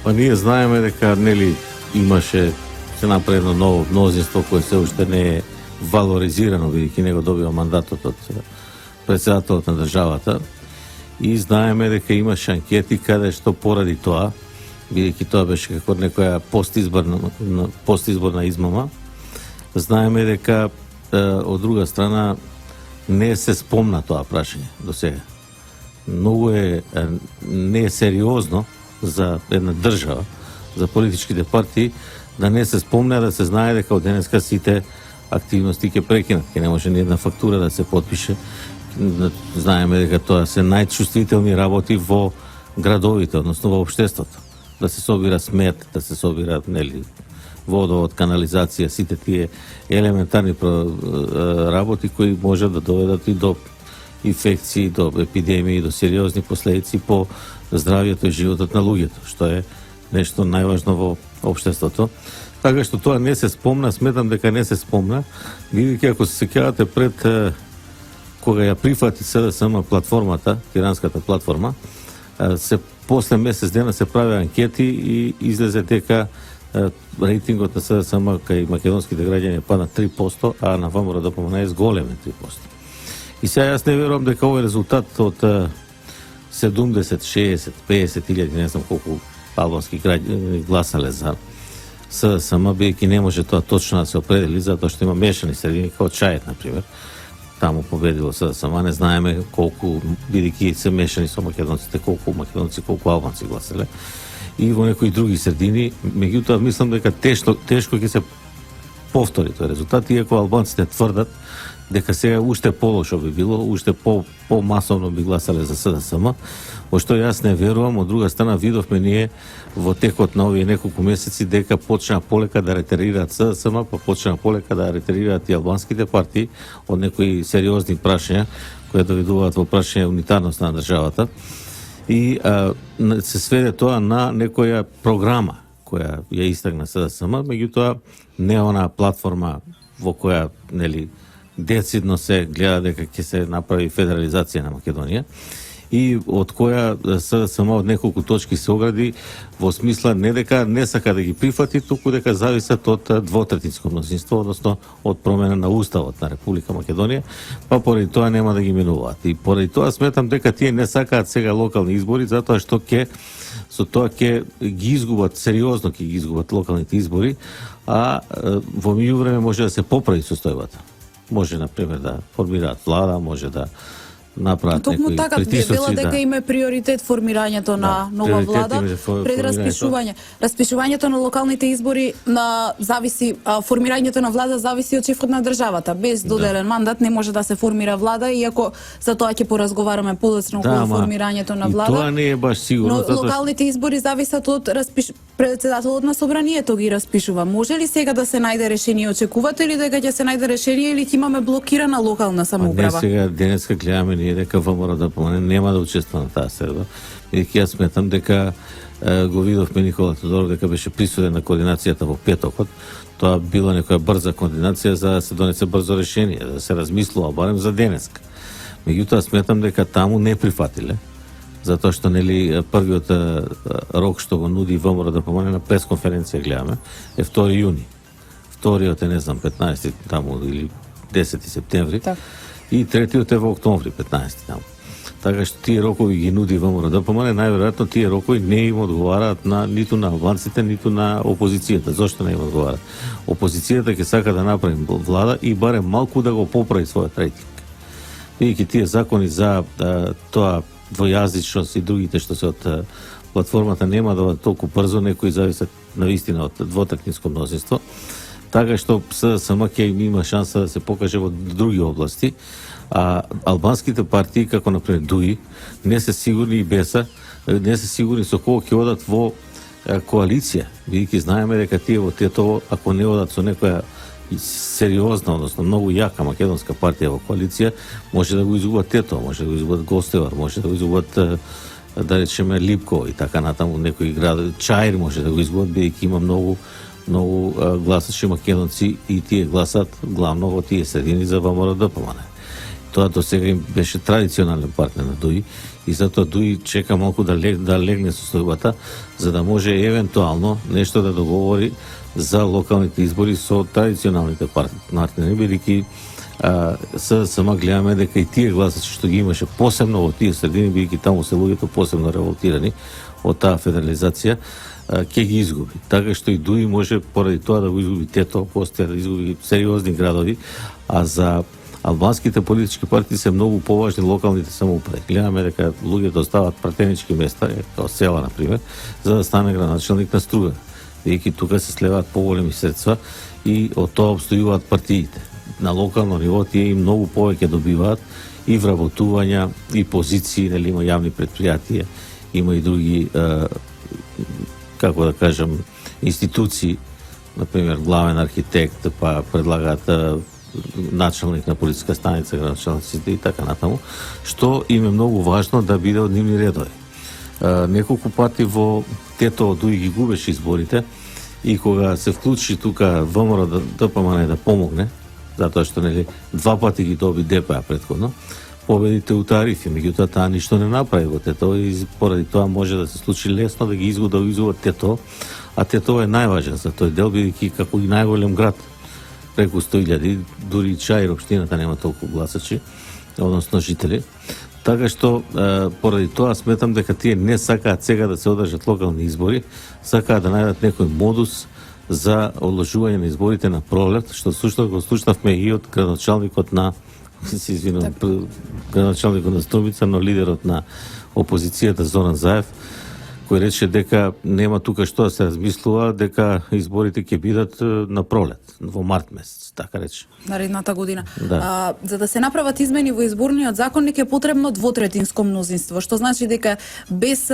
Па ние знаеме дека нели имаше се направи едно ново мнозинство кое се уште не е валоризирано, бидејќи него добива мандатот од председателот на државата. И знаеме дека имаше анкети каде што поради тоа, бидејќи тоа беше како некоја постизборна измама, знаеме дека од друга страна не се спомна тоа прашање до сега. Многу е не е сериозно за една држава, за политичките партии, да не се спомне, да се знае дека од денеска сите активности ќе прекинат, ќе не може ни една фактура да се подпише. Знаеме дека тоа се најчувствителни работи во градовите, односно во општеството. Да се собира смет, да се собира нели водовод, канализација, сите тие елементарни работи кои можат да доведат и до инфекции, до епидемии, до сериозни последици по здравието и животот на луѓето, што е нешто најважно во општеството. Така што тоа не се спомна, сметам дека не се спомна, бидејќи ако се сеќавате пред кога ја прифати СДСМ платформата, тиранската платформа, се после месец дена се прави анкети и излезе дека рейтингот на СДСМ кај македонските граѓани пада 3%, а на ВМРО ДПМН е зголемен 3%. И сега јас не верувам дека овој резултат од 70, 60, 50 илјади, не знам колку албански граѓани гласале за СДСМ, бидејќи не може тоа точно да се определи, затоа што има мешани средини, како Чајет, например. Таму победило СДСМ, не знаеме колку, бидејќи се мешани со македонците, колку македонци, колку албанци гласале. И во некои други средини, меѓутоа мислам дека тешко ќе се повтори тој резултат, иако албанците тврдат дека сега уште полошо би било, уште по-масовно би гласале за СДСМ, во што јас не верувам. Од друга страна видовме ние во текот на овие неколку месеци дека почна полека да ретерираат СДСМ, па почна полека да ретерираат и албанските партии од некои сериозни прашања кои доведуваат во прашање унитарност на државата. И се сведе тоа на некоја програма која ја истагна СДСМ, меѓутоа не она платформа во која нели децидно се гледа дека ќе се направи федерализација на Македонија и од која СДСМ од неколку точки се огради во смисла не дека не сака да ги прифати, туку дека зависат од двотретинско мнозинство, односно од промена на уставот на Република Македонија, па поради тоа нема да ги менуваат. И поради тоа сметам дека тие не сакаат сега локални избори, затоа што со тоа ќе ги изгубат, сериозно ќе ги изгубат локалните избори, а во меѓувреме може да се поправи состојбата. Може, например, да формираат влада, може да направат некои така, притисоци. Токму така, дека има приоритет формирањето на нова влада пред распишување. Распишувањето на локалните избори зависи, формирањето на влада зависи од шефот на државата. Без доделен мандат не може да се формира влада, иако за тоа ќе поразговараме подоцна околу формирањето на влада. И тоа не е баш сигурно. Но локалните избори зависат од председателот на собранието ги распишува. Може ли сега да се најде решение? Очекувате ли дека ќе се најде решение или ќе имаме блокирана локална самоуправа? Не, сега денеска гледаме ние дека ВМРО ДПМН нема да учествува на таа среда. Бидејќи јас сметам дека го видовме Никола Тодоров дека беше присуден на координацијата во петокот. Тоа била некоја брза координација за да се донесе брзо решение, да се размислува барем за денеска. Меѓутоа сметам дека таму не прифатиле, затоа што нели првиот рок што го нуди ВМРО ДПМН на пресконференција гледаме е 2 јуни. Вториот е не знам 15 таму или 10 септември. Так. И третиот е во октомври 15 таму. Така што тие рокови ги нуди ВМРО ДПМН, најверојатно тие рокови не им одговараат ниту на албанците, ниту на опозицијата. Зошто не им одговараат? Опозицијата ќе сака да направи влада и барем малку да го поправи својот рейтинг. Бидејќи тие закони за тоа двојазичност и другите што се од платформата нема да бидат толку брзо, некои зависат навистина од двотретинско мнозинство. Така што СДСМ ќе има шанса да се покаже во други области, а албанските партии, како например ДУИ, не се сигурни и БЕСА, не се сигурни со кого ќе одат во коалиција, бидејќи знаеме дека тие во Тетово, ако не одат со некоја сериозна, односно многу јака македонска партија во коалиција, може да го изгубат Тетово, може да го изгубат Гостевар, може да го изгубат да речеме Липко и така натаму некои градови, Чаир може да го изгубат, бидејќи има многу гласачи македонци и тие гласат главно во тие средини за ВМРО ДПМН. Тоа до сега им беше традиционален партнер на ДУИ и затоа ДУИ чека малку да легне со сојбата, за да може евентуално нешто да договори за локалните избори со традиционалните партнери, бидејќи сама гледаме дека и тие гласачи што ги имаше посебно во тие средини, бидејќи таму се луѓето посебно револтирани од таа федерализација, ќе ги изгуби. Така што и ДУИ може поради тоа да го изгуби Тето, после да изгуби сериозни градови, а за албанските политички партии се многу поважни локалните самоуправи. Гледаме дека луѓето остават пратенички места, како села на пример, за да стане градоначалник на Струга. Бидејќи тука се слеваат поголеми средства и од тоа обстојуваат партиите. На локално ниво тие и многу повеќе добиваат и вработувања, и позиции, нели има јавни предпријатија, има и други како да кажам институции, например главен архитект, па предлагаат началник на полициска станица, градоначалниците и така натаму, што им е многу важно да биде од нивни редови. Неколку пати во Тето ДУИ ги губеше изборите и кога се вклучи тука ВМРО ДПМН да помогне, затоа што нели два пати ги доби ДПА претходно, победите у тарифи, меѓутоа таа ништо не направи во Тето и поради тоа може да се случи лесно да ги изгубат Тето, а Тето е најважен за тој дел, бидејќи како и најголем град, преку 100.000, дури Чаир општината нема толку гласачи, односно жители. Така што поради тоа сметам дека тие не сакаат сега да се одржат локални избори, сакаат да најдат некој модус за одложување на изборите на пролет, што слушнав го слушнавме и од градоначалникот на градоначалникот на Струмица, но лидерот на опозицијата Зоран Заев, кој рече дека нема тука што да се размислува, дека изборите ќе бидат на пролет, во март месец, така рече. Наредната година. Да. За да се направат измени во изборниот законник е потребно двотретинско мнозинство, што значи дека без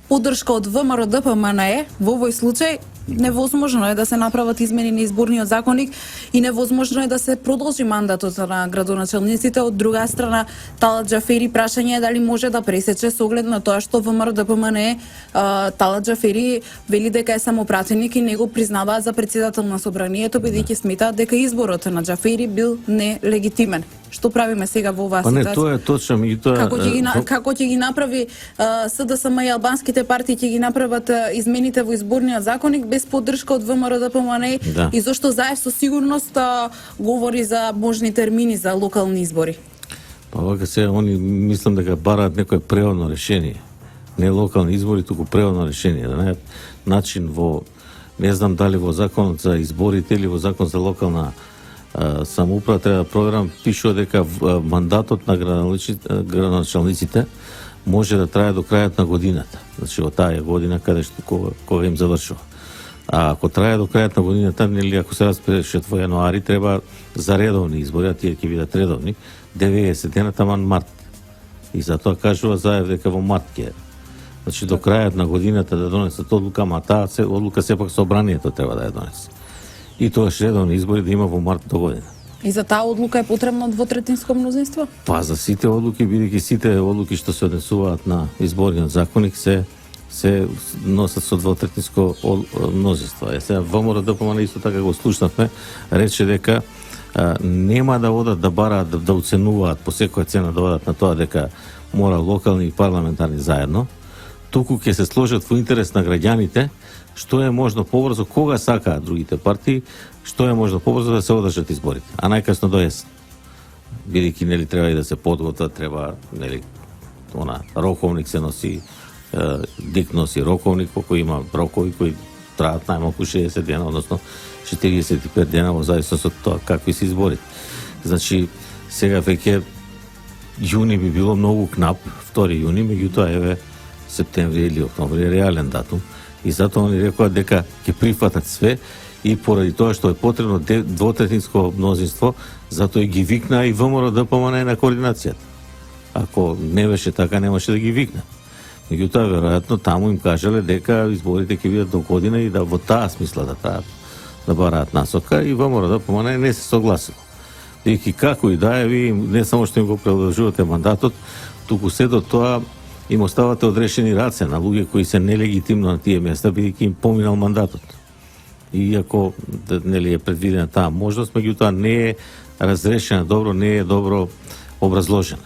поддршка од ВМРО ДПМН во овој случај невозможно е да се направат измени на изборниот законник и невозможно е да се продолжи мандатот на градоначалниците. Од друга страна, Талат Џафери прашање е дали може да пресече со оглед на тоа што ВМРО ДПМН Талат Џафери вели дека е самопратеник и не го признаваат за председател на собранието, бидејќи сметаат дека изборот на Џафери бил нелегитимен. Што правиме сега во оваа ситуација? Не, тоа е точно, меѓутоа како ќе ги направи СДСМ и албанските партии ќе ги направат измените во изборниот законник без поддршка од ВМРО ДПМН и зошто Заев со сигурност говори за можни термини за локални избори? Па вака се они мислам дека бараат некое преодно решение. Не локални избори, туку преодно решение, да најдат начин во, не знам дали во законот за изборите или во закон за локална самоуправа треба да проверам, пишува дека мандатот на градоначалниците може да трае до крајот на годината. Значи во таа година каде што кога им завршува. А ако трае до крајот на годината, нели ако се распишат во јануари, треба за редовни избори, а тие ќе бидат редовни, 90 дена таман март. И затоа кажува Заев дека во март ќе. Значи до крајот на годината да донесат одлука, ма таа одлука сепак собранието треба да ја донесе. И тоа редовни избори да има во март до година. И за таа одлука е потребно двотретинско мнозинство? Па за сите одлуки, бидејќи сите одлуки што се однесуваат на изборниот законник се носат со двотретинско мнозинство. Сега ВМРО ДПМН исто така го слушнавме, рече дека нема да одат да бараат да оценуваат по секоја цена да одат на тоа дека мора локални и парламентарни заедно, туку ќе се сложат во интерес на граѓаните што е можно побрзо, кога сакаат другите партии, што е можно побрзо да се одржат изборите, а најкасно до есен. Бидејќи нели треба и да се подготват, треба нели роковник се носи, ДИК носи роковник, кој има рокови кои траат најмалку 60 дена, односно 45 дена во зависност од тоа какви се изборите. Значи сега веќе јуни би било многу кнап, 2 јуни, меѓутоа еве септември или октомври е реален датум. И затоа они рекоа дека ќе прифатат све и поради тоа што е потребно двотретинско мнозинство, затоа и ги викна и ВМРО ДПМН на координацијата. Ако не беше така, немаше да ги викна. Меѓутоа, веројатно, таму им кажале дека изборите ќе бидат до година и да во таа смисла да траат да бараат насока и ВМРО ДПМН не се согласило. И како и да е, ви не само што им го продолжувате мандатот, туку се до тоа им оставате одрешени раце на луѓе кои се нелегитимно на тие места, бидејќи им поминал мандатот. Иако нели е предвидена таа можност, меѓутоа не е разрешена добро, не е добро образложена.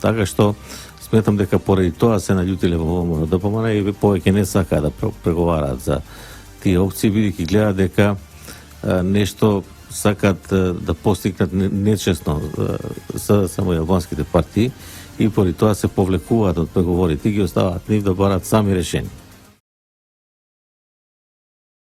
Така што сметам дека поради тоа се наљутиле во ВМР-ДПМН и повеќе не сакаат да преговараат за тие опции, бидејќи гледаат дека нешто сакаат да постигнат нечесно за само албанските партии и поради тоа се повлекуваат од преговорите и ги оставаат нив да бараат сами решени.